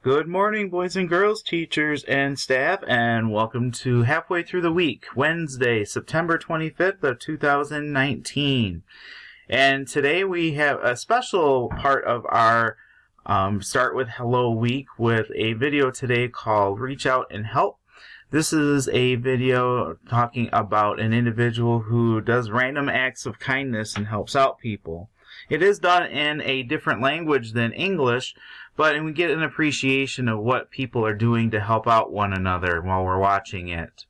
Good morning, boys and girls, teachers and staff, and welcome to Halfway Through the Week, Wednesday, September 25th of 2019. And today we have a special part of our Start with Hello week with a video today called Reach Out and Help. This is a video talking about an individual who does random acts of kindness and helps out people. It is done in a different language than English, but we get an appreciation of what people are doing to help out one another while we're watching it.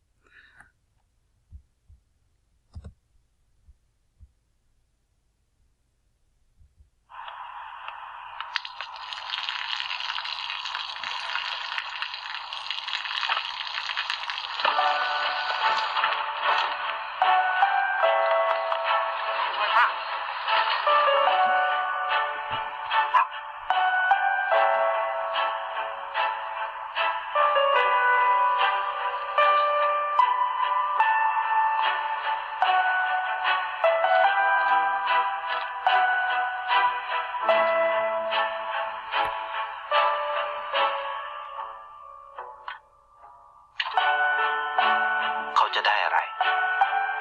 จะได้อะไร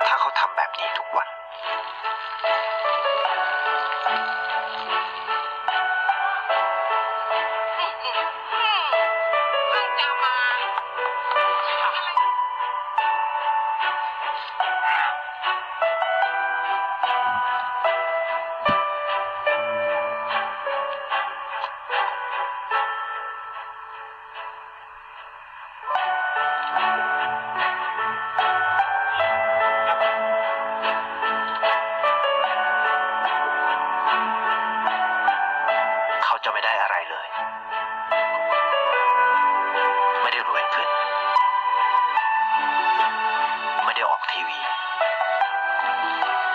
ถ้าเขาทำแบบนี้ทุกวันจะไม่ได้อะไรเลยไม่ได้รวยขึ้นไม่ได้ออกทีวี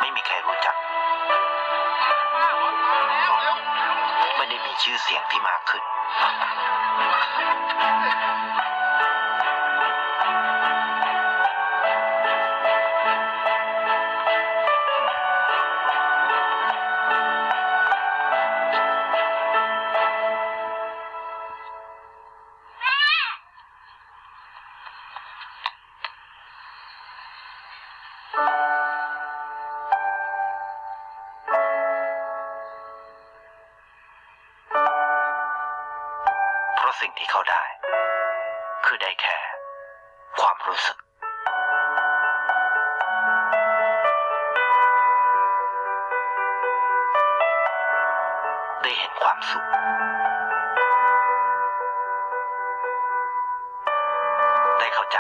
ไม่มีใครรู้จักไม่ได้มีชื่อเสียงที่มากขึ้นสิ่งที่เขาได้คือได้แค่ความรู้สึกได้เห็นความสุขได้เข้าใจ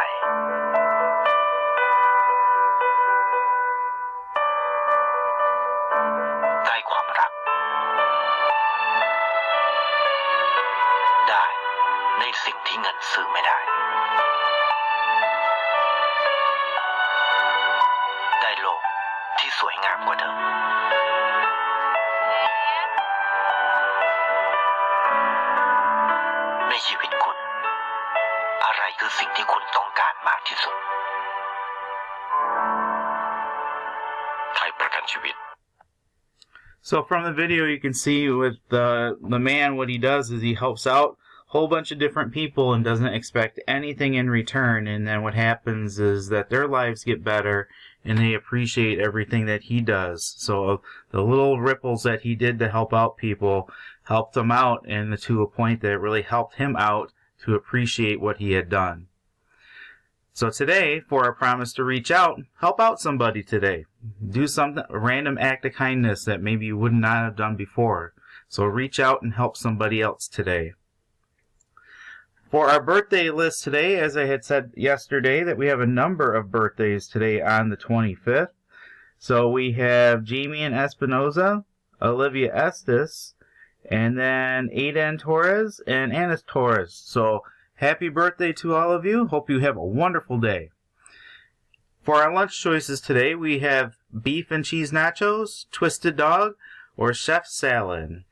ได้ความรักได้ในสิ่งที่เงินซื้อไม่ได้ได้โลกที่สวยงามกว่าเดิมในชีวิตคุณอะไรคือสิ่งที่คุณต้องการมากที่สุดไทยประกันชีวิต So from the video you can see with the man, what he does is he helps out whole bunch of different people and doesn't expect anything in return, and then what happens is that their lives get better and they appreciate everything that he does. So the little ripples that he did to help out people helped them out, and to a point that it really helped him out to appreciate what he had done. So today, for our promise to reach out, help out somebody today. Do something, a random act of kindness that maybe you would not have done before. So reach out and help somebody else today. For our birthday list today, as I had said yesterday, that we have a number of birthdays today on the 25th. So we have Jamie and Espinoza, Olivia Estes, and then Aiden Torres and Anis Torres. So happy birthday to all of you. Hope you have a wonderful day. For our lunch choices today, we have beef and cheese nachos, twisted dog, or chef salad.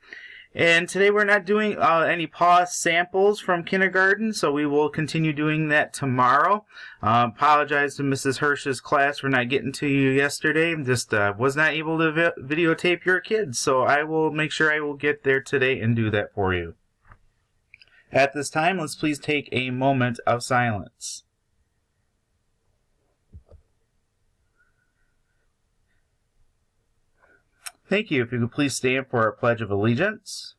And today we're not doing any paw samples from kindergarten, so we will continue doing that tomorrow. Apologize to Mrs. Hirsch's class for not getting to you yesterday. Just was not able to videotape your kids, so I will make sure I will get there today and do that for you. At this time, let's please take a moment of silence. Thank you. If you could please stand for our Pledge of Allegiance.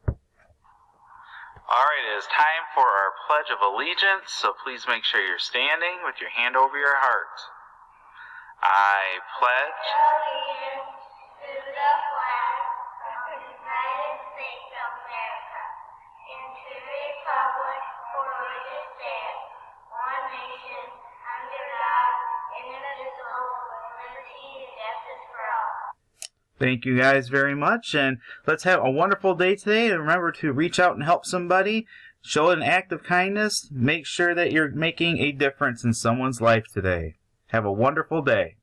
All right, it is time for our Pledge of Allegiance, so please make sure you're standing with your hand over your heart. I pledge allegiance to the flag of the United States of America and to the republic for which it stands, one nation, under God, indivisible, with liberty and justice for all. Thank you guys very much, and let's have a wonderful day today. And remember to reach out and help somebody, show an act of kindness, make sure that you're making a difference in someone's life today. Have a wonderful day.